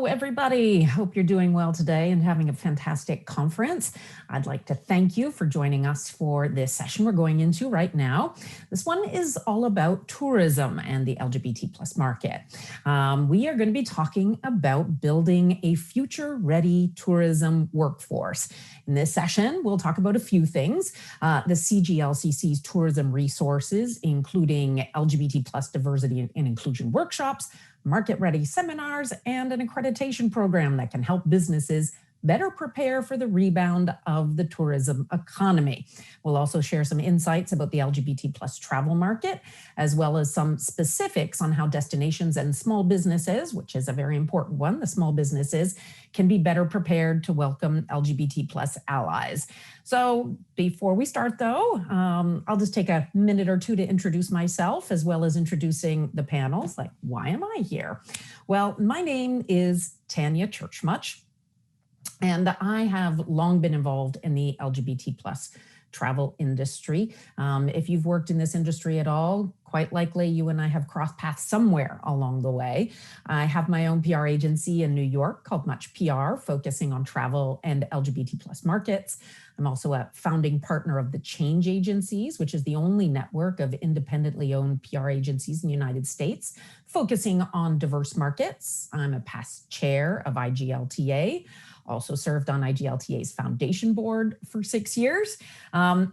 Hello, everybody. Hope you're doing well today and having a fantastic conference. I'd like to thank you for joining us for this session we're going into right now. This one is all about tourism and the LGBT plus market. We are going to be talking about building a future-ready tourism workforce. In this session, we'll talk about a few things. The CGLCC's tourism resources, including LGBT plus diversity and inclusion workshops, market-ready seminars, and an accreditation program that can help businesses better prepare for the rebound of the tourism economy. We'll also share some insights about the LGBT plus travel market, as well as some specifics on how destinations and small businesses, which is a very important one, the small businesses, can be better prepared to welcome LGBT plus allies. So before we start though, I'll just take a minute or two to introduce myself, as well as introducing the panels. Like, why am I here? Well, my name is Tanya Churchmuch, and I have long been involved in the LGBT plus travel industry. If you've worked in this industry at all, quite likely you and I have crossed paths somewhere along the way. I have my own PR agency in New York called Much PR, focusing on travel and LGBT plus markets. I'm also a founding partner of the Change Agencies, which is the only network of independently owned PR agencies in the United States, focusing on diverse markets. I'm a past chair of IGLTA. Also served on IGLTA's foundation board for 6 years.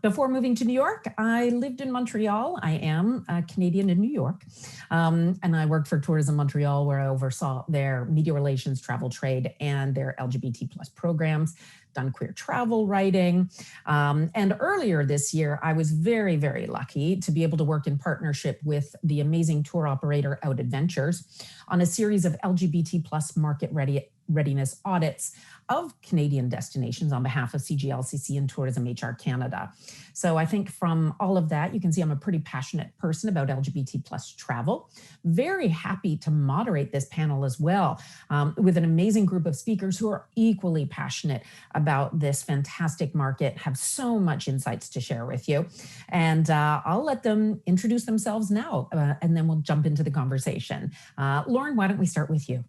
Before moving to New York, I lived in Montreal. I am a Canadian in New York. And I worked for Tourism Montreal, where I oversaw their media relations, travel trade, and their LGBT plus programs, done queer travel writing. And earlier this year, I was very, very lucky to be able to work in partnership with the amazing tour operator Out Adventures on a series of LGBT plus market readiness audits of Canadian destinations on behalf of CGLCC and Tourism HR Canada. So I think from all of that, you can see I'm a pretty passionate person about LGBT plus travel. Very happy to moderate this panel as well, with an amazing group of speakers who are equally passionate about this fantastic market, have so much insights to share with you. And I'll let them introduce themselves now, and then we'll jump into the conversation. Lauren, why don't we start with you?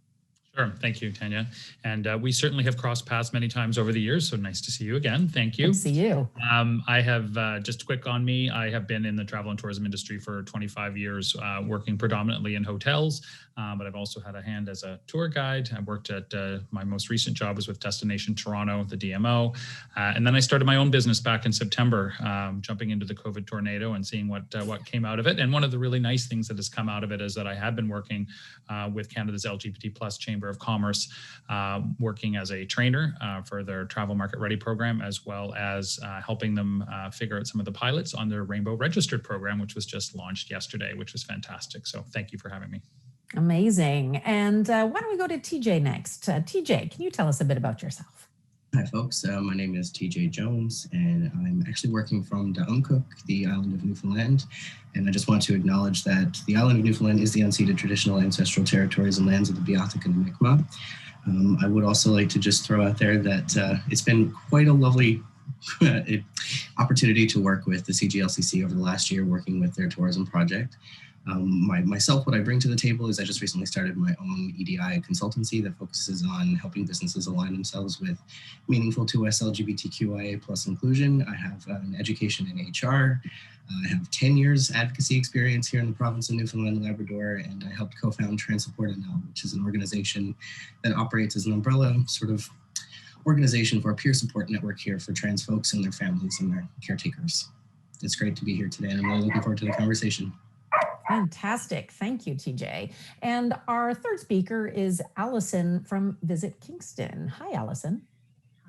Sure. Thank you, Tanya. And we certainly have crossed paths many times over the years, so nice to see you again. Thank you. Good to see you. I have, just quick on me, I have been in the travel and tourism industry for 25 years, working predominantly in hotels, but I've also had a hand as a tour guide. I worked at, my most recent job was with Destination Toronto, the DMO. And then I started my own business back in September, jumping into the COVID tornado and seeing what came out of it. And one of the really nice things that has come out of it is that I have been working with Canada's LGBT plus Chamber of Commerce, working as a trainer for their Travel Market Ready program, as well as helping them figure out some of the pilots on their Rainbow Registered program, which was just launched yesterday, which was fantastic. So thank you for having me. Amazing. And why don't we go to TJ next? TJ, can you tell us a bit about yourself? Hi, folks. My name is TJ Jones, and I'm actually working from Daumcook, the island of Newfoundland. And I just want to acknowledge that the island of Newfoundland is the unceded traditional ancestral territories and lands of the Beothuk and the Mi'kmaq. I would also like to just throw out there that it's been quite a lovely opportunity to work with the CGLCC over the last year, working with their tourism project. Myself, what I bring to the table is I just recently started my own EDI consultancy that focuses on helping businesses align themselves with meaningful to us LGBTQIA plus inclusion. I have an education in HR. I have 10 years advocacy experience here in the province of Newfoundland and Labrador, and I helped co-found Transupport NL, which is an organization that operates as an umbrella sort of organization for a peer support network here for trans folks and their families and their caretakers. It's great to be here today, and I'm really looking forward to the conversation. Fantastic. Thank you, TJ. And our third speaker is Allison from Visit Kingston. Hi, Allison.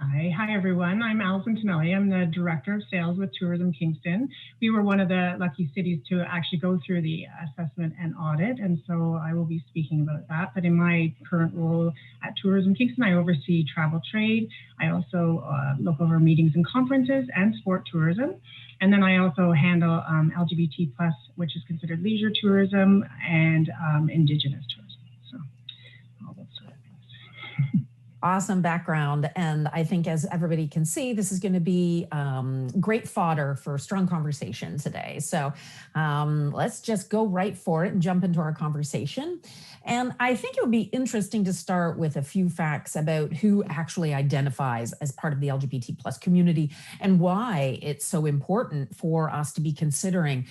Hi, everyone. I'm Allison Tonelli. I'm the Director of Sales with Tourism Kingston. We were one of the lucky cities to actually go through the assessment and audit, and so I will be speaking about that. But in my current role at Tourism Kingston, I oversee travel trade. I also look over meetings and conferences and sport tourism. And then I also handle LGBT+, which is considered leisure tourism, and Indigenous tourism. So all those sort of things. Awesome background. And I think, as everybody can see, this is going to be great fodder for strong conversation today. So let's just go right for it and jump into our conversation. And I think it would be interesting to start with a few facts about who actually identifies as part of the LGBT plus community and why it's so important for us to be considering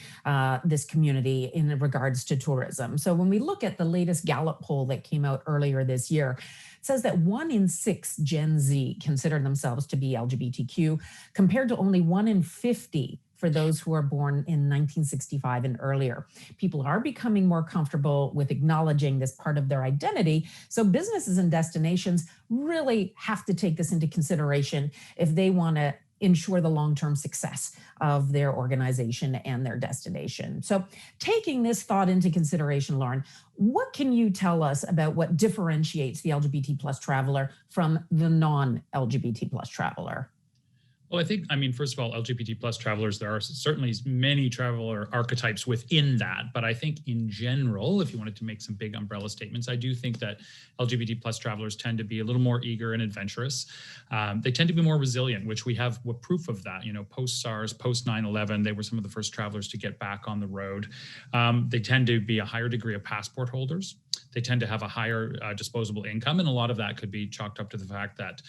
this community in regards to tourism. So when we look at the latest Gallup poll that came out earlier this year, it says that 1 in 6 Gen Z consider themselves to be LGBTQ, compared to only 1 in 50 for those who are born in 1965 and earlier. People are becoming more comfortable with acknowledging this part of their identity. So businesses and destinations really have to take this into consideration if they want to ensure the long-term success of their organization and their destination. So taking this thought into consideration, Lauren, what can you tell us about what differentiates the LGBT plus traveler from the non-LGBT plus traveler? Well, I mean, first of all, LGBT plus travelers, there are certainly many traveler archetypes within that. But I think in general, if you wanted to make some big umbrella statements, I do think that LGBT plus travelers tend to be a little more eager and adventurous. They tend to be more resilient, which we have proof of that. You know, post-SARS, post 9/11, they were some of the first travelers to get back on the road. They tend to be a higher degree of passport holders. They tend to have a higher disposable income. And a lot of that could be chalked up to the fact that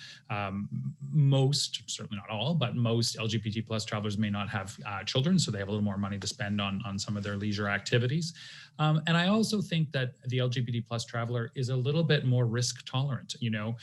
most, certainly not all, but most LGBT plus travelers may not have children, so they have a little more money to spend on some of their leisure activities. And I also think that the LGBT plus traveler is a little bit more risk tolerant. You know,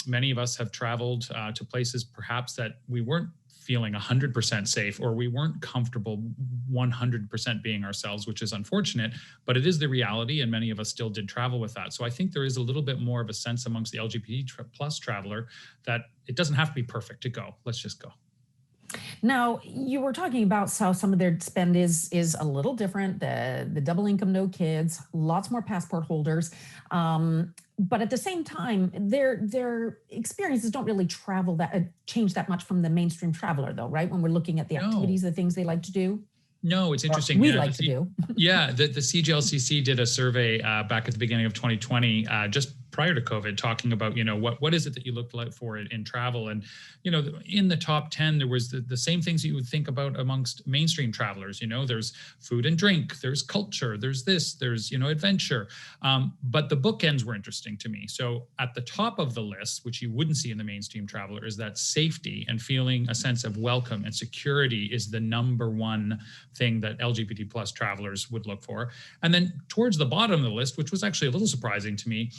many of us have traveled to places perhaps that we weren't feeling 100% safe, or we weren't comfortable 100% being ourselves, which is unfortunate, but it is the reality, and many of us still did travel with that. So I think there is a little bit more of a sense amongst the LGBT plus traveler that it doesn't have to be perfect to go. Let's just go. Now, you were talking about how some of their spend is a little different, the double income, no kids, lots more passport holders. But at the same time, their experiences don't really change that much from the mainstream traveler, though, right? When we're looking at the activities, the things they like to do. No, it's interesting. We like to do. Yeah, the CGLCC did a survey back at the beginning of 2020, just prior to COVID, talking about, you know, what is it that you look for in travel? And, you know, in the top 10, there was the same things that you would think about amongst mainstream travelers. You know, there's food and drink, there's culture, there's this, there's, you know, adventure. But the bookends were interesting to me. So at the top of the list, which you wouldn't see in the mainstream traveler, is that safety and feeling a sense of welcome and security is the number one thing that LGBT plus travelers would look for. And then towards the bottom of the list, which was actually a little surprising to me,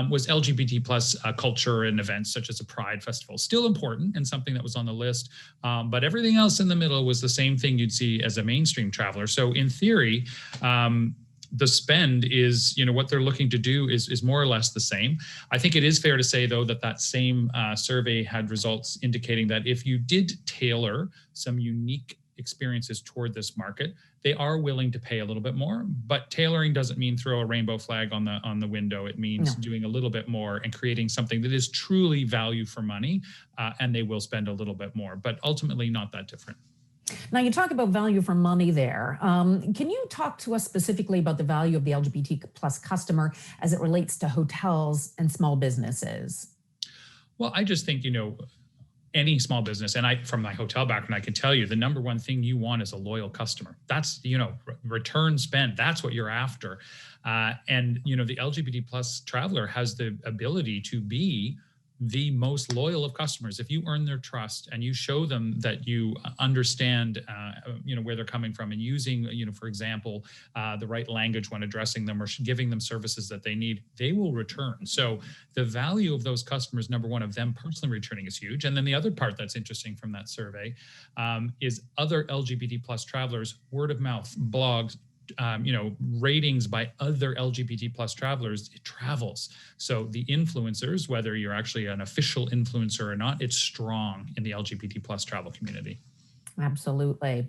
was LGBT plus culture and events such as a Pride festival. Still important and something that was on the list, but everything else in the middle was the same thing you'd see as a mainstream traveler. So in theory, the spend is, you know, what they're looking to do is more or less the same. I think it is fair to say, though, that same survey had results indicating that if you did tailor some unique experiences toward this market, they are willing to pay a little bit more. But tailoring doesn't mean throw a rainbow flag on the window. It means doing a little bit more and creating something that is truly value for money, and they will spend a little bit more, but ultimately not that different. Now, you talk about value for money there. Can you talk to us specifically about the value of the LGBT plus customer as it relates to hotels and small businesses? Well, I just think, you know, any small business, and from my hotel background, I can tell you the number one thing you want is a loyal customer. That's, you know, return spend. That's what you're after. And, you know, the LGBT plus traveler has the ability to be the most loyal of customers. If you earn their trust and you show them that you understand, you know, where they're coming from, and using, you know, for example, the right language when addressing them or giving them services that they need, they will return. So the value of those customers, number one, of them personally returning, is huge. And then the other part that's interesting from that survey is other LGBT plus travelers, word of mouth, blogs, you know, ratings by other LGBT plus travelers, it travels. So the influencers, whether you're actually an official influencer or not, it's strong in the LGBT plus travel community. Absolutely.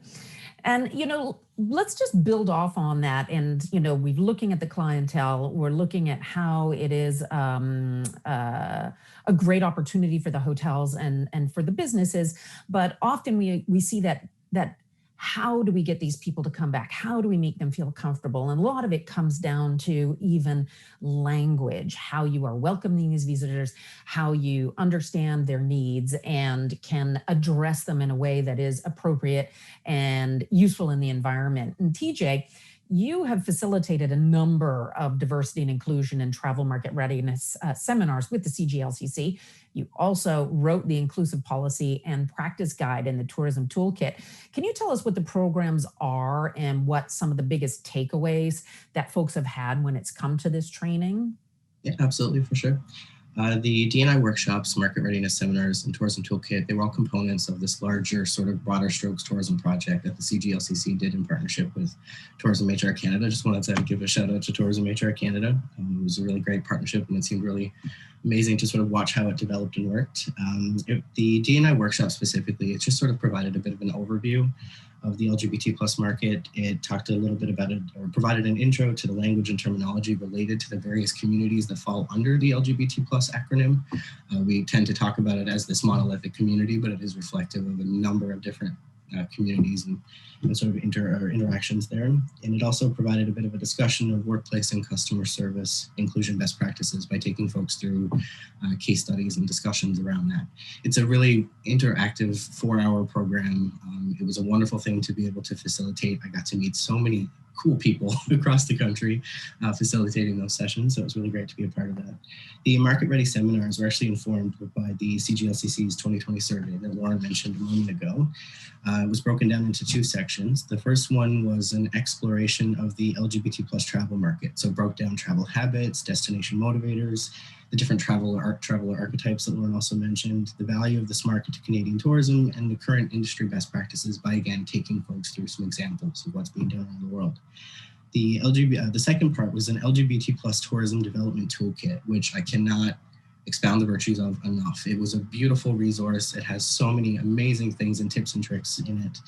And, you know, let's just build off on that. And, you know, we're looking at the clientele, we're looking at how it is a great opportunity for the hotels and for the businesses. But often we see that how do we get these people to come back? How do we make them feel comfortable? And a lot of it comes down to even language, how you are welcoming these visitors, how you understand their needs and can address them in a way that is appropriate and useful in the environment. And TJ, you have facilitated a number of diversity and inclusion and travel market readiness seminars with the CGLCC. You also wrote the Inclusive Policy and Practice Guide in the Tourism Toolkit. Can you tell us what the programs are and what some of the biggest takeaways that folks have had when it's come to this training? Yeah, absolutely, for sure. The D&I workshops, market readiness seminars, and tourism toolkit, they were all components of this larger sort of broader strokes tourism project that the CGLCC did in partnership with Tourism HR Canada. Just wanted to give a shout out to Tourism HR Canada. It was a really great partnership and it seemed really amazing to sort of watch how it developed and worked. The D&I workshop specifically, it just sort of provided a bit of an overview of the LGBT plus market. It talked a little bit about it, or provided an intro to the language and terminology related to the various communities that fall under the LGBT plus acronym. We tend to talk about it as this monolithic community, but it is reflective of a number of different communities and sort of interactions there. And it also provided a bit of a discussion of workplace and customer service inclusion best practices by taking folks through case studies and discussions around that. It's a really interactive 4-hour program. It was a wonderful thing to be able to facilitate. I got to meet so many cool people across the country facilitating those sessions. So it was really great to be a part of that. The Market Ready seminars were actually informed by the CGLCC's 2020 survey that Lauren mentioned a moment ago. It was broken down into 2 sections. The first one was an exploration of the LGBT plus travel market. So broke down travel habits, destination motivators, the different traveler archetypes that Lauren also mentioned, the value of this market to Canadian tourism, and the current industry best practices by, again, taking folks through some examples of what's being done around the world. The second part was an LGBT plus tourism development toolkit, which I cannot expound the virtues of enough. It was a beautiful resource. It has so many amazing things and tips and tricks in it.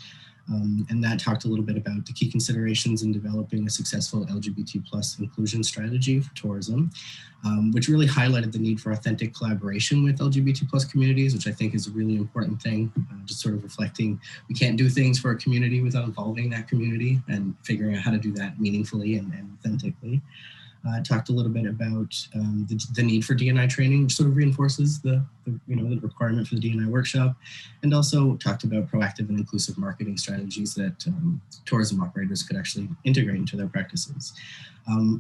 And that talked a little bit about the key considerations in developing a successful LGBT plus inclusion strategy for tourism, which really highlighted the need for authentic collaboration with LGBT plus communities, which I think is a really important thing, just sort of reflecting we can't do things for a community without involving that community and figuring out how to do that meaningfully and authentically. Talked a little bit about the need for D&I training, which sort of reinforces the requirement for the D&I workshop, and also talked about proactive and inclusive marketing strategies that tourism operators could actually integrate into their practices.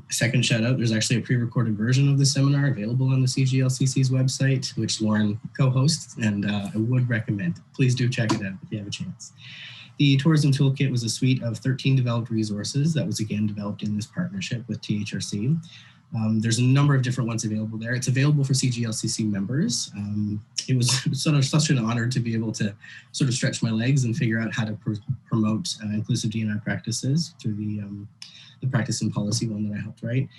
Second shout out, there's actually a pre-recorded version of the seminar available on the CGLCC's website, which Lauren co-hosts, and I would recommend. Please do check it out if you have a chance. The Tourism Toolkit was a suite of 13 developed resources that was again developed in this partnership with THRC. There's a number of different ones available there. It's available for CGLCC members. It was sort of such an honor to be able to sort of stretch my legs and figure out how to promote inclusive D&I practices through the practice and policy one that I helped write.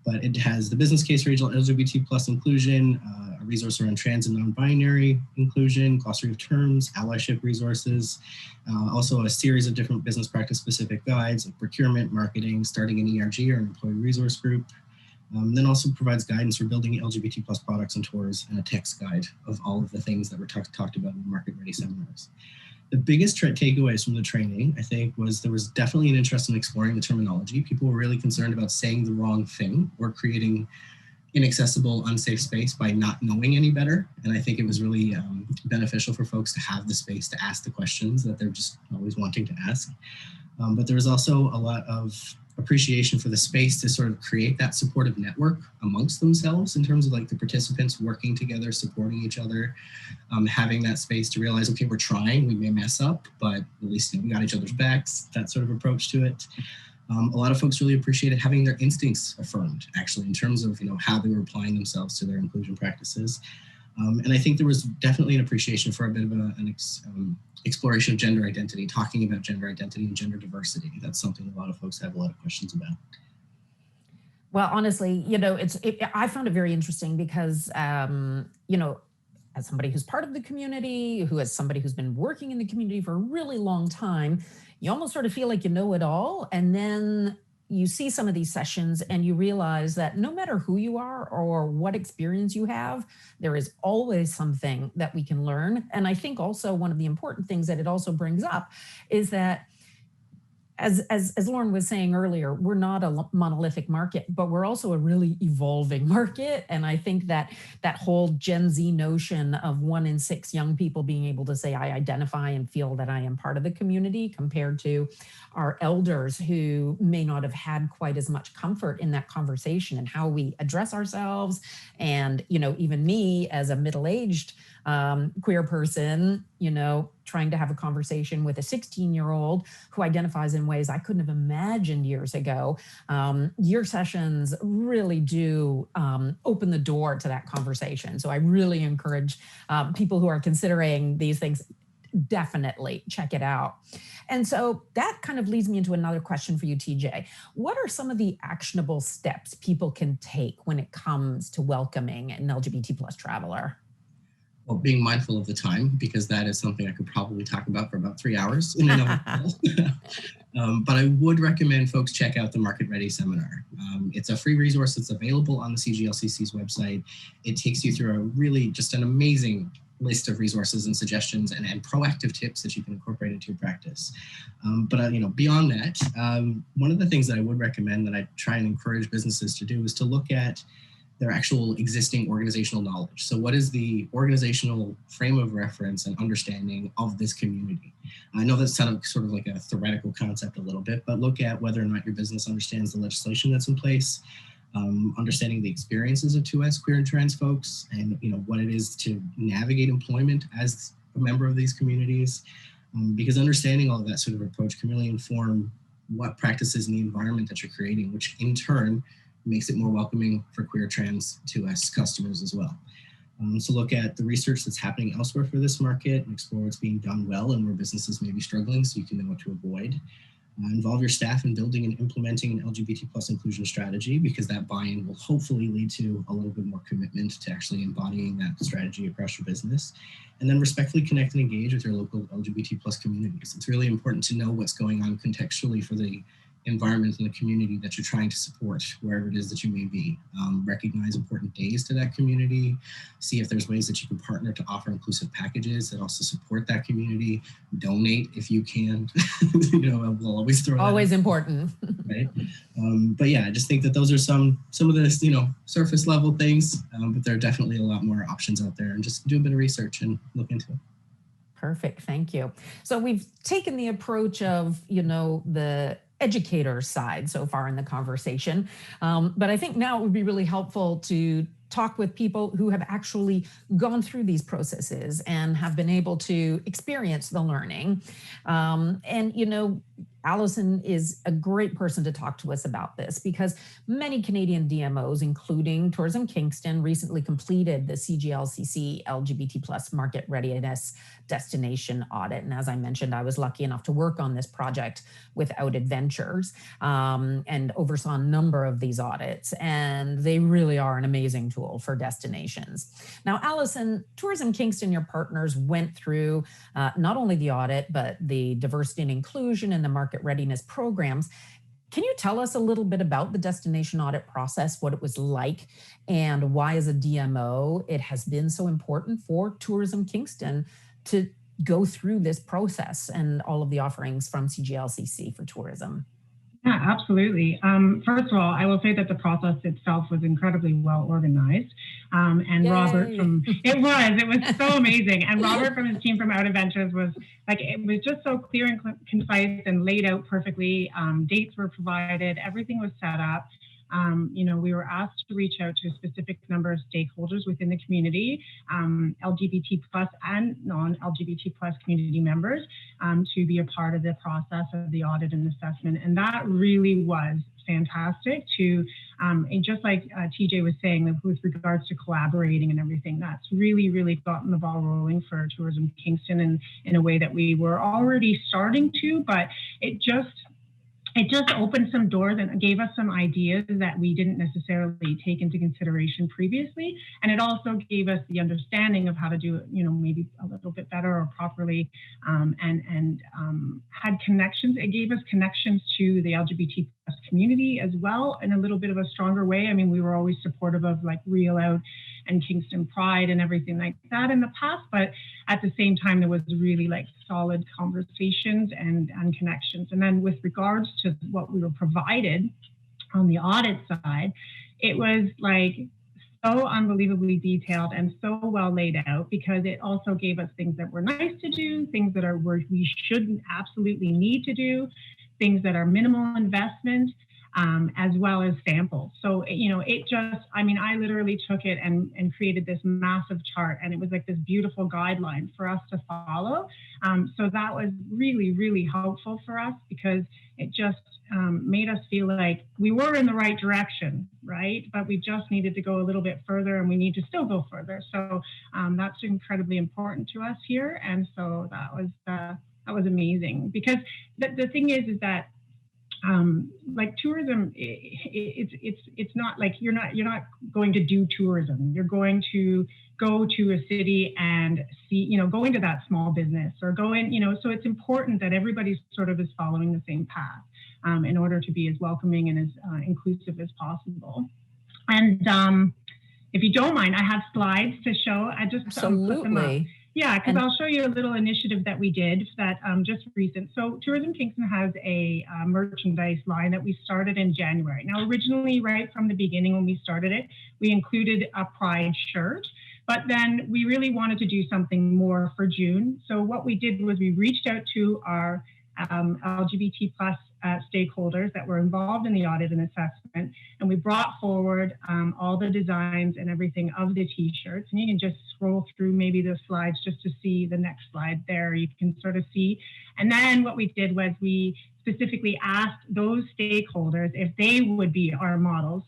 But it has the business case for LGBT plus inclusion, a resource around trans and non-binary inclusion, glossary of terms, allyship resources, also a series of different business practice specific guides like procurement, marketing, starting an ERG or an employee resource group. Then also provides guidance for building LGBT plus products and tours, and a text guide of all of the things that were talked about in the Market Ready seminars. The biggest takeaways from the training, I think, was there was definitely an interest in exploring the terminology. People were really concerned about saying the wrong thing or creating inaccessible, unsafe space by not knowing any better. And I think it was really beneficial for folks to have the space to ask the questions that they're just always wanting to ask. But there was also a lot of appreciation for the space to sort of create that supportive network amongst themselves in terms of like the participants working together, supporting each other, having that space to realize, okay, we're trying, we may mess up, but at least we got each other's backs, that sort of approach to it. A lot of folks really appreciated having their instincts affirmed, actually, in terms of how they were applying themselves to their inclusion practices. And I think there was definitely an appreciation for a bit of an exploration of gender identity, talking about gender identity and gender diversity. That's something a lot of folks have a lot of questions about. Well, honestly, I found it very interesting because, as somebody who's part of the community, as somebody who's been working in the community for a really long time, you almost sort of feel like you know it all. And then you see some of these sessions and you realize that no matter who you are or what experience you have, there is always something that we can learn. And I think also one of the important things that it also brings up is that as Lauren was saying earlier, we're not a monolithic market, but we're also a really evolving market. And I think that that whole Gen Z notion of 1 in 6 young people being able to say, I identify and feel that I am part of the community, compared to our elders who may not have had quite as much comfort in that conversation and how we address ourselves. And, you know, even me as a middle-aged queer person, you know, trying to have a conversation with a 16-year-old who identifies in ways I couldn't have imagined years ago. Your sessions really do open the door to that conversation. So I really encourage people who are considering these things, definitely check it out. And so that kind of leads me into another question for you, TJ. What are some of the actionable steps people can take when it comes to welcoming an LGBT plus traveler? Well, being mindful of the time, because that is something I could probably talk about for about 3 hours in another call. But I would recommend folks check out the Market Ready seminar. It's a free resource that's available on the CGLCC's website. It takes you through a really just an amazing list of resources and suggestions and proactive tips that you can incorporate into your practice. But you know, beyond that, one of the things that I would recommend that I try and encourage businesses to do is to look at their actual existing organizational knowledge. So what is the organizational frame of reference and understanding of this community? I know that's sort of like a theoretical concept a little bit, but look at whether or not your business understands the legislation that's in place, understanding the experiences of 2S queer and trans folks, and you know what it is to navigate employment as a member of these communities, because understanding all of that sort of approach can really inform what practices in the environment that you're creating, which in turn makes it more welcoming for queer trans 2S customers as well. So look at the research that's happening elsewhere for this market and explore what's being done well and where businesses may be struggling so you can know what to avoid. Involve your staff in building and implementing an LGBT plus inclusion strategy, because that buy-in will hopefully lead to a little bit more commitment to actually embodying that strategy across your business. And then respectfully connect and engage with your local LGBT plus communities. It's really important to know what's going on contextually for the environment and the community that you're trying to support, wherever it is that you may be. Recognize important days to that community. See if there's ways that you can partner to offer inclusive packages that also support that community. Donate if you can. You know, we'll always throw always important, right? But yeah, I just think that those are some of the, you know, surface level things, but there are definitely a lot more options out there, and just do a bit of research and look into it. Perfect, thank you. So we've taken the approach of, you know, the educator side so far in the conversation. But I think now it would be really helpful to talk with people who have actually gone through these processes and have been able to experience the learning. And, you know, Allison is a great person to talk to us about this, because many Canadian DMOs, including Tourism Kingston, recently completed the CGLCC LGBT plus market readiness destination audit. And as I mentioned, I was lucky enough to work on this project with Out Adventures and oversaw a number of these audits. And they really are an amazing tool for destinations. Now, Allison, Tourism Kingston, your partners, went through not only the audit, but the diversity and inclusion and the market readiness programs. Can you tell us a little bit about the destination audit process, what it was like, and why as a DMO it has been so important for Tourism Kingston to go through this process and all of the offerings from CGLCC for tourism? Yeah, absolutely. First of all, I will say that the process itself was incredibly well organized. And Yay. Robert it was so amazing. And Robert from his team from Out Adventures was like, it was just so clear and concise and laid out perfectly. Dates were provided, everything was set up. You know, we were asked to reach out to a specific number of stakeholders within the community, LGBT plus and non-LGBT plus community members, to be a part of the process of the audit and assessment. And that really was fantastic to, and just like TJ was saying, with regards to collaborating and everything, that's really, really gotten the ball rolling for Tourism Kingston in a way that we were already starting to, but it just opened some doors and gave us some ideas that we didn't necessarily take into consideration previously. And it also gave us the understanding of how to do it, you know, maybe a little bit better or properly, and had connections. It gave us connections to the LGBT plus community as well in a little bit of a stronger way. I mean, we were always supportive of like Reel Out and Kingston Pride and everything like that in the past, but at the same time, there was really like solid conversations and connections. And then with regards to what we were provided on the audit side, it was like so unbelievably detailed and so well laid out, because it also gave us things that were nice to do, things that are where we shouldn't absolutely need to do, things that are minimal investment, as well as samples. So, you know, it just, I mean, I literally took it and created this massive chart, and it was like this beautiful guideline for us to follow. So that was really, really helpful for us, because it just made us feel like we were in the right direction, right? But we just needed to go a little bit further, and we need to still go further. So that's incredibly important to us here. And so that was amazing, because the thing is that like tourism, it's not like you're not going to do tourism. You're going to go to a city and see, you know, go into that small business or go in, you know, so it's important that everybody sort of is following the same path in order to be as welcoming and as inclusive as possible. And if you don't mind, I have slides to show. I just put them up. Yeah, because I'll show you a little initiative that we did that just recent. So Tourism Kingston has a merchandise line that we started in January. Now, originally, right from the beginning when we started it, we included a Pride shirt, but then we really wanted to do something more for June. So what we did was we reached out to our LGBT plus stakeholders that were involved in the audit and assessment, and we brought forward all the designs and everything of the t-shirts. And you can just scroll through maybe the slides just to see the next slide there. You can sort of see. And then what we did was we specifically asked those stakeholders if they would be our models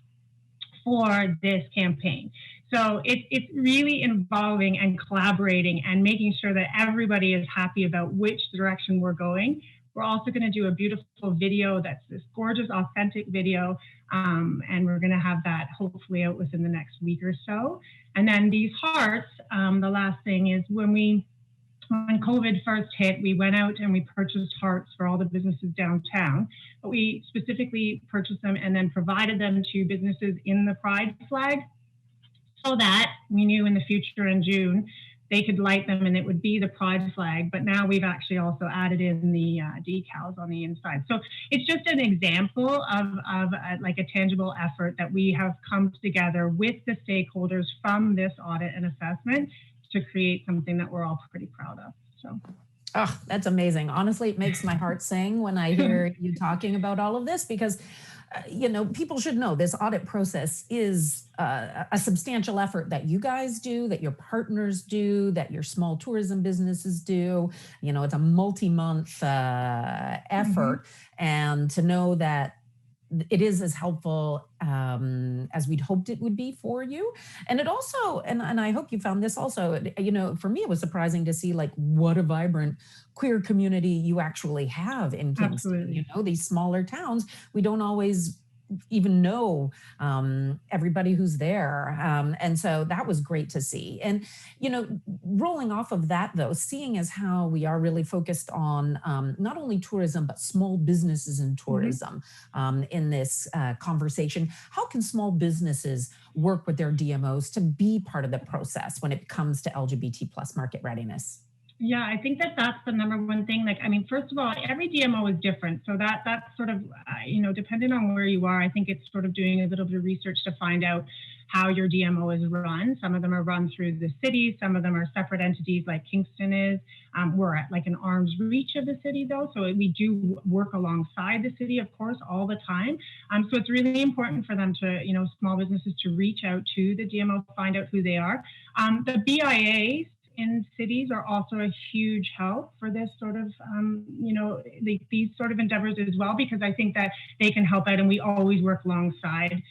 for this campaign. So it's really involving and collaborating and making sure that everybody is happy about which direction we're going. We're also going to do a beautiful video that's this gorgeous, authentic video, and we're going to have that hopefully out within the next week or so. And then these hearts, the last thing is when COVID first hit, we went out and we purchased hearts for all the businesses downtown, but we specifically purchased them and then provided them to businesses in the Pride flag, so that we knew in the future in June they could light them and it would be the Pride flag. But now we've actually also added in the decals on the inside. So it's just an example of like a tangible effort that we have come together with the stakeholders from this audit and assessment to create something that we're all pretty proud of. So. Oh, that's amazing. Honestly, it makes my heart sing when I hear you talking about all of this, because you know, people should know this audit process is a substantial effort that you guys do, that your partners do, that your small tourism businesses do. You know, it's a multi-month effort, and to know that it is as helpful as we'd hoped it would be for you. And it also, and I hope you found this also, you know, for me, it was surprising to see like what a vibrant queer community you actually have in Kingston. Absolutely. You know, these smaller towns, we don't always even know everybody who's there. And so that was great to see. And, you know, rolling off of that though, seeing as how we are really focused on not only tourism, but small businesses and tourism in this conversation, how can small businesses work with their DMOs to be part of the process when it comes to LGBT plus market readiness? Yeah, I think that's the number one thing. Like, I mean, first of all, every DMO is different. So that's sort of, you know, depending on where you are, I think it's sort of doing a little bit of research to find out how your DMO is run. Some of them are run through the city. Some of them are separate entities like Kingston is. We're at like an arm's reach of the city though. So we do work alongside the city, of course, all the time. So it's really important for them to, you know, small businesses to reach out to the DMO, find out who they are. The BIAs in cities are also a huge help for this sort of, you know, these sort of endeavors as well, because I think that they can help out, and we always work alongside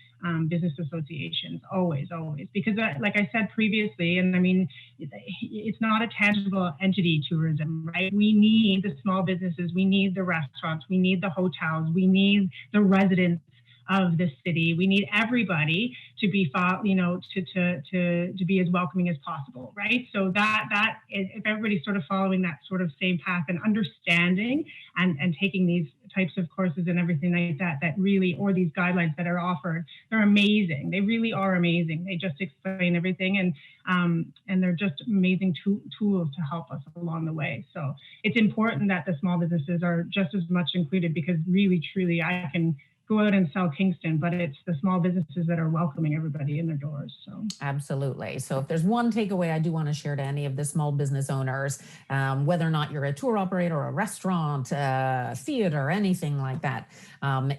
business associations, always, because like I said previously, and I mean, it's not a tangible entity, tourism, right? We need the small businesses, we need the restaurants, we need the hotels, we need the residents of the city. We need everybody to be, to be as welcoming as possible, right? So that is, if everybody's sort of following that sort of same path and understanding and taking these types of courses and everything like that, that really, or these guidelines that are offered, they're amazing. They really are amazing. They just explain everything, and they're just amazing tools to help us along the way. So it's important that the small businesses are just as much included, because really, truly, I can go out and sell Kingston, but it's the small businesses that are welcoming everybody in their doors. So absolutely. So if there's one takeaway I do want to share to any of the small business owners, whether or not you're a tour operator, a restaurant, theater, anything like that,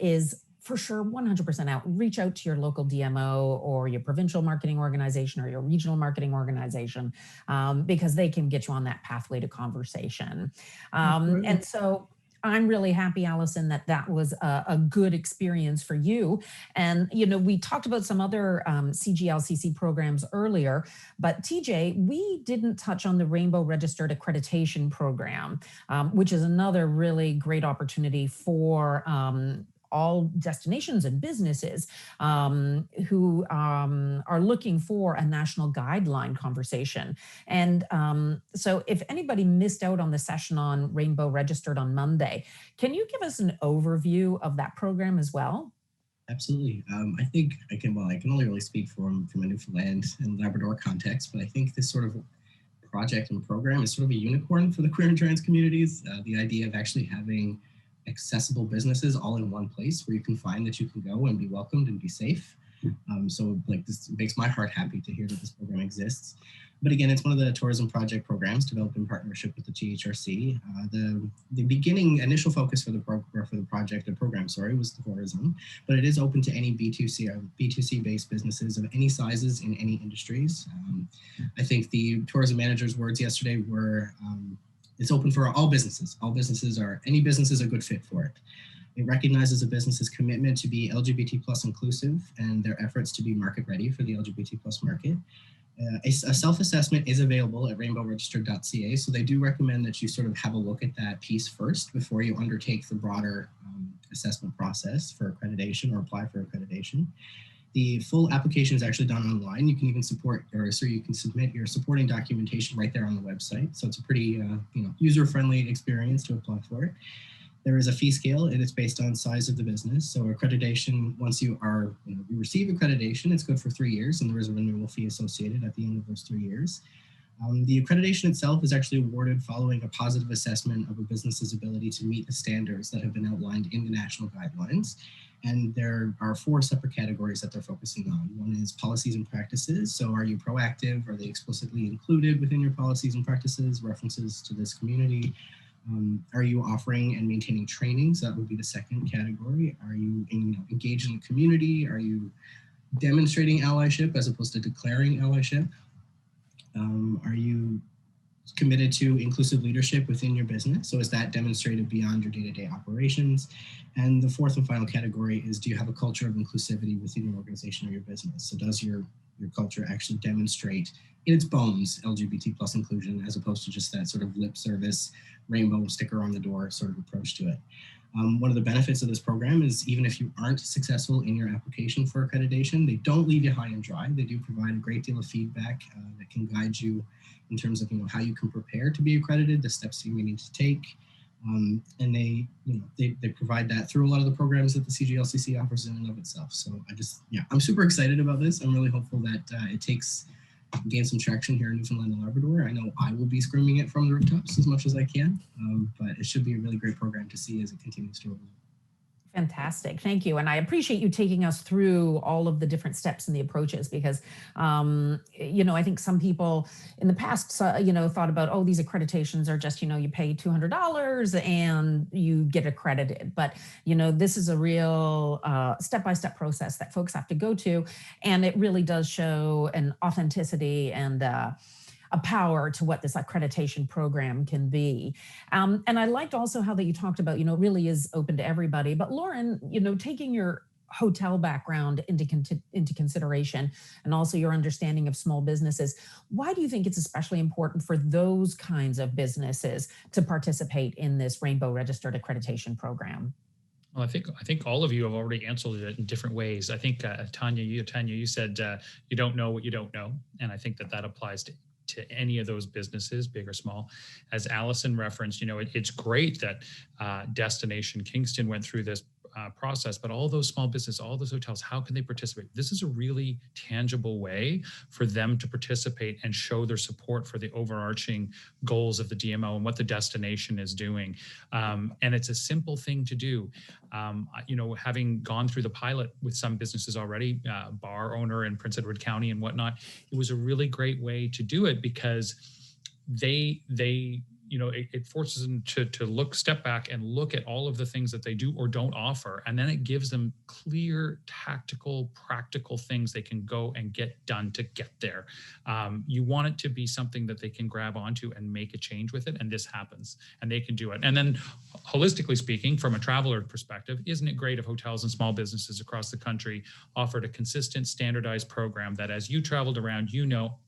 is for sure 100% out. Reach out to your local DMO or your provincial marketing organization or your regional marketing organization, because they can get you on that pathway to conversation. And so I'm really happy, Allison, that was a good experience for you. And, we talked about some other CGLCC programs earlier, but TJ, we didn't touch on the Rainbow Registered Accreditation Program, which is another really great opportunity for all destinations and businesses who are looking for a national guideline conversation. And so if anybody missed out on the session on Rainbow Registered on Monday, can you give us an overview of that program as well? Absolutely. I think I can only really speak from a Newfoundland and Labrador context, but I think this sort of project and program is sort of a unicorn for the queer and trans communities. The idea of actually having accessible businesses all in one place where you can find that you can go and be welcomed and be safe. So this makes my heart happy to hear that this program exists. But again, it's one of the tourism project programs developed in partnership with the THRC. The beginning initial focus for the project or program, was the tourism, but it is open to any B2C based businesses of any sizes in any industries. I think the tourism manager's words yesterday were, it's open for all businesses. Any business is a good fit for it. It recognizes a business's commitment to be LGBT plus inclusive and their efforts to be market ready for the LGBT plus market. A self-assessment is available at rainbowregistered.ca, so they do recommend that you sort of have a look at that piece first before you undertake the broader assessment process for accreditation or apply for accreditation. The full application is actually done online. You can even you can submit your supporting documentation right there on the website. So it's a pretty user-friendly experience to apply for it. There is a fee scale, and it's based on size of the business. So accreditation, once you receive accreditation, it's good for 3 years, and there is a renewal fee associated at the end of those 3 years. The accreditation itself is actually awarded following a positive assessment of a business's ability to meet the standards that have been outlined in the national guidelines. And there are 4 separate categories that they're focusing on. One is policies and practices. So are you proactive? Are they explicitly included within your policies and practices, references to this community? Are you offering and maintaining trainings? That would be the second category. Are you engaged in the community? Are you demonstrating allyship as opposed to declaring allyship? Are you committed to inclusive leadership within your business? So is that demonstrated beyond your day-to-day operations? And the fourth and final category is, do you have a culture of inclusivity within your organization or your business? So does your culture actually demonstrate in its bones LGBT plus inclusion, as opposed to just that sort of lip service, rainbow sticker on the door sort of approach to it? One of the benefits of this program is, even if you aren't successful in your application for accreditation, they don't leave you high and dry. They do provide a great deal of feedback that can guide you in terms of how you can prepare to be accredited, the steps you may need to take. And they provide that through a lot of the programs that the CGLCC offers in and of itself. So I'm super excited about this. I'm really hopeful that it gains some traction here in Newfoundland and Labrador. I know I will be screaming it from the rooftops as much as I can, but it should be a really great program to see as it continues to roll out. Fantastic. Thank you. And I appreciate you taking us through all of the different steps and the approaches, because, I think some people in the past, thought about, oh, these accreditations are just, you pay $200 and you get accredited. But, this is a real step-by-step process that folks have to go to. And it really does show an authenticity and a power to what this accreditation program can be. And I liked also how that you talked about, it really is open to everybody. But Lauren, taking your hotel background into consideration, and also your understanding of small businesses, why do you think it's especially important for those kinds of businesses to participate in this Rainbow Registered Accreditation Program? Well, I think all of you have already answered it in different ways. I think Tanya, you said you don't know what you don't know, and I think that applies to any of those businesses, big or small. As Allison referenced, it's great that Destination Kingston went through this process, but all those small businesses, all those hotels, how can they participate? This is a really tangible way for them to participate and show their support for the overarching goals of the DMO and what the destination is doing. And it's a simple thing to do. Having gone through the pilot with some businesses already, bar owner in Prince Edward County and whatnot, it was a really great way to do it because it forces them to step back and look at all of the things that they do or don't offer. And then it gives them clear, tactical, practical things they can go and get done to get there. You want it to be something that they can grab onto and make a change with it. And this happens and they can do it. And then holistically speaking, from a traveler perspective, isn't it great if hotels and small businesses across the country offered a consistent, standardized program that as you traveled around,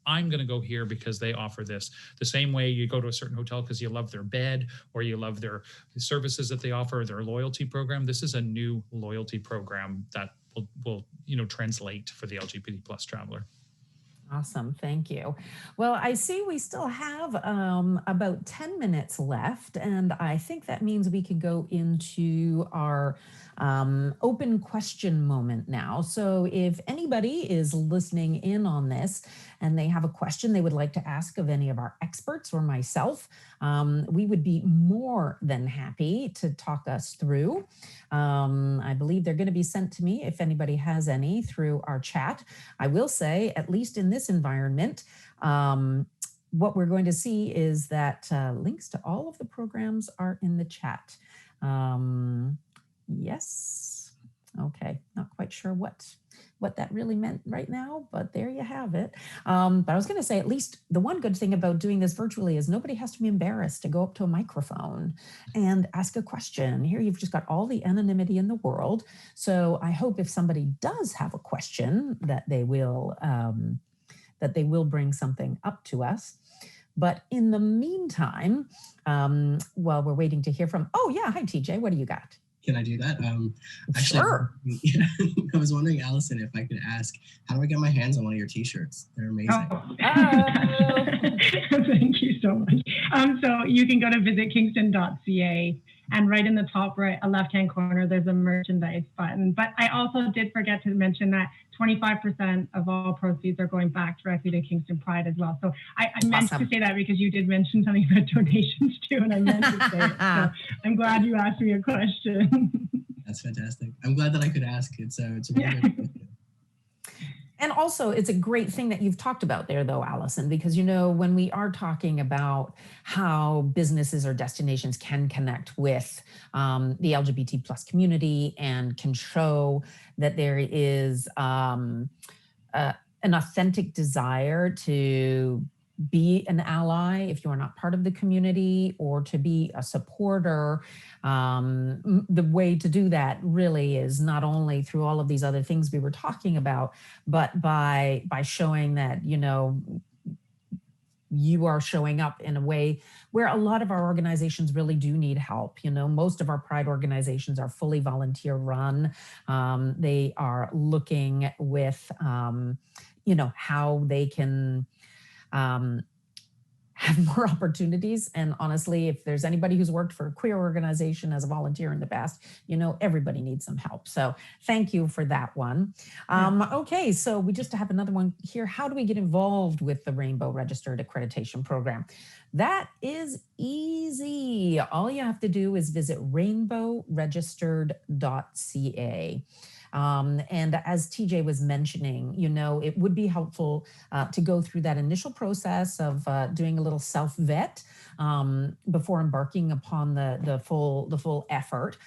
I'm going to go here because they offer this. The same way you go to a certain hotel because you love their bed or you love their services that they offer, their loyalty program. This is a new loyalty program that will translate for the LGBT plus traveler. Awesome. Thank you. Well, I see we still have about 10 minutes left, and I think that means we can go into our open question moment now. So if anybody is listening in on this and they have a question they would like to ask of any of our experts or myself, we would be more than happy to talk us through. I believe they're going to be sent to me if anybody has any through our chat. I will say, at least in this environment, what we're going to see is that links to all of the programs are in the chat. Yes. Okay. Not quite sure what that really meant right now, but there you have it. But I was going to say, at least the one good thing about doing this virtually is nobody has to be embarrassed to go up to a microphone and ask a question. Here you've just got all the anonymity in the world. So I hope if somebody does have a question that they will bring something up to us. But in the meantime, while we're waiting to hear from, hi TJ, what do you got? Can I do that? Actually, sure. I was wondering, Allison, if I could ask, how do I get my hands on one of your t-shirts? They're amazing. Thank you so much. So you can go to visitkingston.ca, and right in the top right, left-hand corner, there's a merchandise button. But I also did forget to mention that 25% of all proceeds are going back directly to Kingston Pride as well. So I meant to say that because you did mention something about donations too, and I meant to say it. So I'm glad you asked me a question. That's fantastic. I'm glad that I could ask. It's a really good question. And also, it's a great thing that you've talked about there, though, Allison, because, when we are talking about how businesses or destinations can connect with the LGBT plus community and can show that there is an authentic desire to be an ally if you are not part of the community, or to be a supporter. The way to do that really is not only through all of these other things we were talking about, but by showing that, you are showing up in a way where a lot of our organizations really do need help. Most of our Pride organizations are fully volunteer run. They are looking with, how they can have more opportunities. And honestly, if there's anybody who's worked for a queer organization as a volunteer in the past, everybody needs some help. So thank you for that one. Okay, so we just have another one here. How do we get involved with the Rainbow Registered Accreditation Program? That is easy. All you have to do is visit rainbowregistered.ca. And as TJ was mentioning, it would be helpful to go through that initial process of doing a little self-vet before embarking upon the full effort,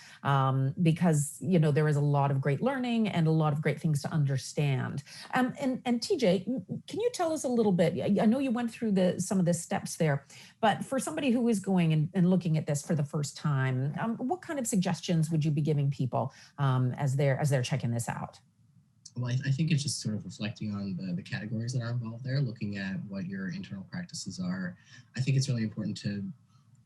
because there is a lot of great learning and a lot of great things to understand. And TJ, can you tell us a little bit? I know you went through some of the steps there, but for somebody who is going and looking at this for the first time, what kind of suggestions would you be giving people as they're checking this out? Well, I think it's just sort of reflecting on the categories that are involved there, looking at what your internal practices are. I think it's really important to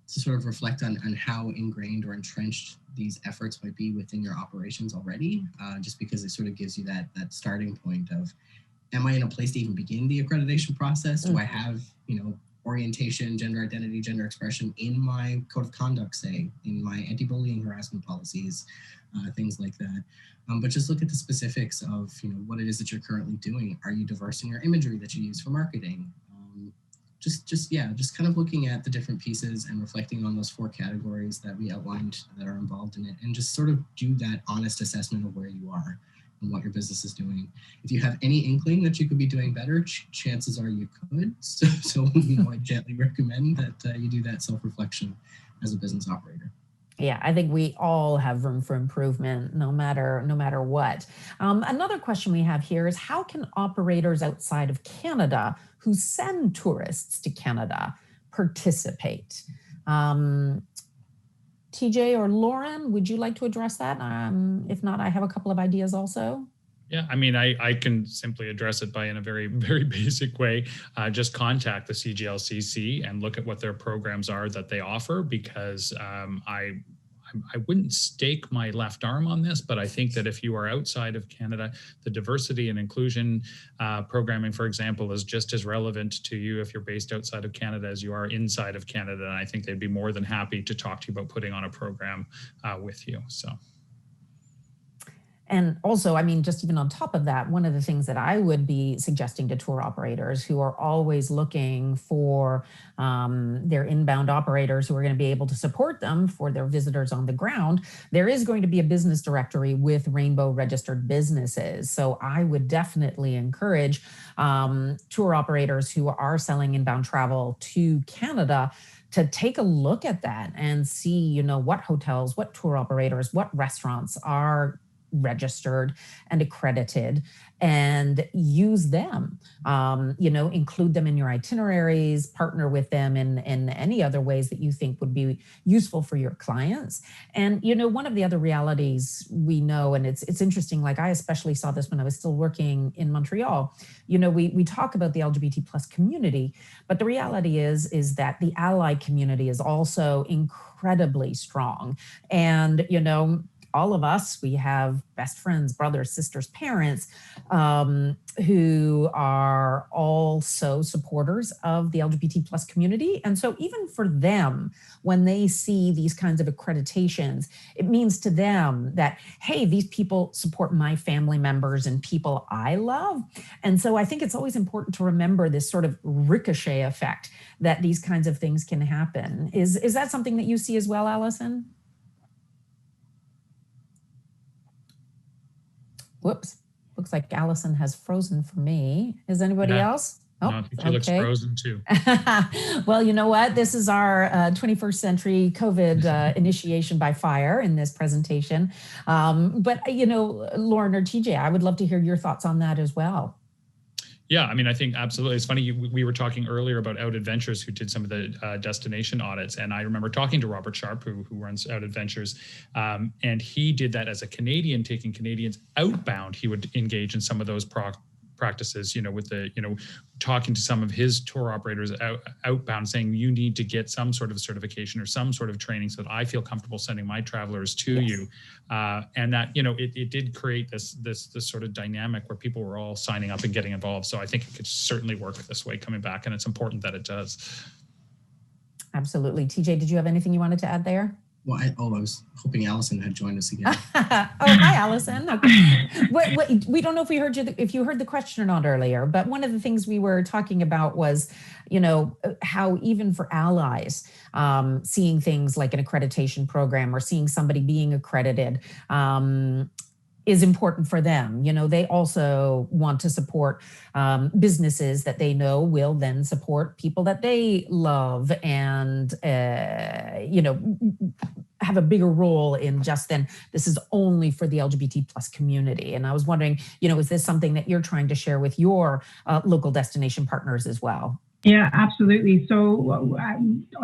to sort of reflect on how ingrained or entrenched these efforts might be within your operations already, just because it sort of gives you that starting point of, am I in a place to even begin the accreditation process? Do I have, orientation, gender identity, gender expression in my code of conduct, say, in my anti-bullying harassment policies, things like that. But just look at the specifics of, what it is that you're currently doing. Are you diverse in your imagery that you use for marketing? Just kind of looking at the different pieces and reflecting on those 4 categories that we outlined that are involved in it, and just sort of do that honest assessment of where you are and what your business is doing. If you have any inkling that you could be doing better, chances are you could. So I gently recommend that you do that self-reflection as a business operator. Yeah, I think we all have room for improvement, no matter what. Another question we have here is, how can operators outside of Canada who send tourists to Canada participate? TJ or Lauren, would you like to address that? If not, I have a couple of ideas also. Yeah, I mean, I can simply address it in a very, very basic way. Just contact the CGLCC and look at what their programs are that they offer, because I wouldn't stake my left arm on this, but I think that if you are outside of Canada, the diversity and inclusion programming, for example, is just as relevant to you if you're based outside of Canada as you are inside of Canada. And I think they'd be more than happy to talk to you about putting on a program with you. So. And also, I mean, just even on top of that, one of the things that I would be suggesting to tour operators who are always looking for their inbound operators who are going to be able to support them for their visitors on the ground, there is going to be a business directory with Rainbow registered businesses. So I would definitely encourage tour operators who are selling inbound travel to Canada to take a look at that and see, what hotels, what tour operators, what restaurants are registered and accredited, and use them, include them in your itineraries, partner with them in any other ways that you think would be useful for your clients. And, one of the other realities we know, and it's interesting, like I especially saw this when I was still working in Montreal, we talk about the LGBT plus community, but the reality is that the ally community is also incredibly strong. And, all of us, we have best friends, brothers, sisters, parents, who are also supporters of the LGBT plus community. And so even for them, when they see these kinds of accreditations, it means to them that, hey, these people support my family members and people I love. And so I think it's always important to remember this sort of ricochet effect that these kinds of things can happen. Is that something that you see as well, Allison? Whoops, looks like Allison has frozen for me. Is anybody else? Oh, no, I think she looks frozen too. Well, you know what? This is our 21st century COVID initiation by fire in this presentation. But, Lauren or TJ, I would love to hear your thoughts on that as well. Yeah, I mean, I think absolutely. It's funny, we were talking earlier about Out Adventures, who did some of the destination audits. And I remember talking to Robert Sharp, who runs Out Adventures, and he did that as a Canadian, taking Canadians outbound. He would engage in some of those practices, with the, talking to some of his tour operators outbound, saying you need to get some sort of certification or some sort of training so that I feel comfortable sending my travelers to you. And that, it did create this sort of dynamic where people were all signing up and getting involved. So I think it could certainly work this way coming back, and it's important that it does. Absolutely. TJ, did you have anything you wanted to add there? Well, I was hoping Allison had joined us again. Oh, hi, Allison. Okay. We don't know if you heard the question or not earlier, but one of the things we were talking about was, how even for allies, seeing things like an accreditation program or seeing somebody being accredited is important for them. They also want to support businesses that they know will then support people that they love and, have a bigger role in just then this is only for the LGBT plus community. And I was wondering, is this something that you're trying to share with your local destination partners as well? Yeah, absolutely. So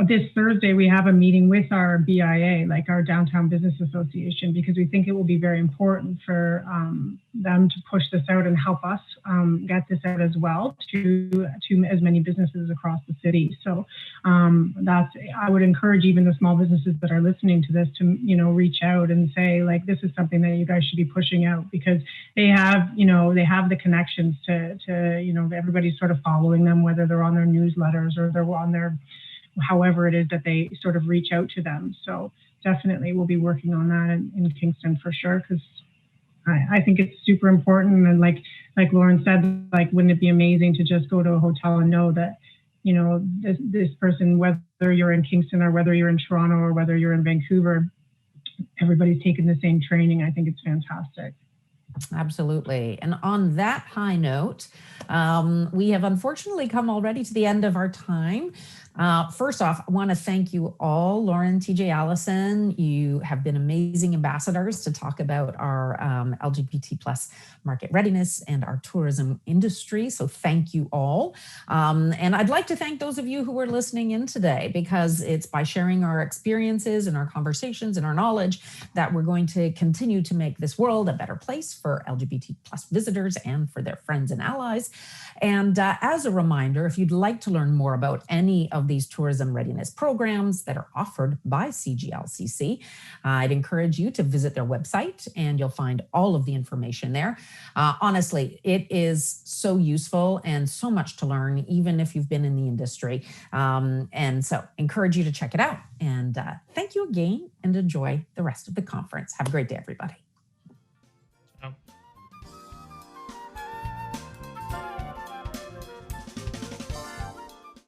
this Thursday, we have a meeting with our BIA, like our Downtown Business Association, because we think it will be very important for them to push this out and help us get this out as well to as many businesses across the city. So I would encourage even the small businesses that are listening to this to, reach out and say, like, this is something that you guys should be pushing out, because they have the connections to everybody's sort of following them, whether they're on their newsletters or they're on their, however it is that they sort of reach out to them. So definitely we'll be working on that in Kingston for sure, because I think it's super important. And like Lauren said, like, wouldn't it be amazing to just go to a hotel and know that, this person, whether you're in Kingston or whether you're in Toronto or whether you're in Vancouver, everybody's taking the same training. I think it's fantastic. Absolutely. And on that high note, we have unfortunately come already to the end of our time. First off, I want to thank you all. Lauren, TJ, Allison, you have been amazing ambassadors to talk about our LGBT plus market readiness and our tourism industry. So thank you all. And I'd like to thank those of you who are listening in today, because it's by sharing our experiences and our conversations and our knowledge that we're going to continue to make this world a better place for LGBT plus visitors and for their friends and allies. And as a reminder, if you'd like to learn more about any of these tourism readiness programs that are offered by CGLCC, I'd encourage you to visit their website, and you'll find all of the information there. Honestly, it is so useful and so much to learn, even if you've been in the industry. And so encourage you to check it out. And thank you again, and enjoy the rest of the conference. Have a great day, everybody.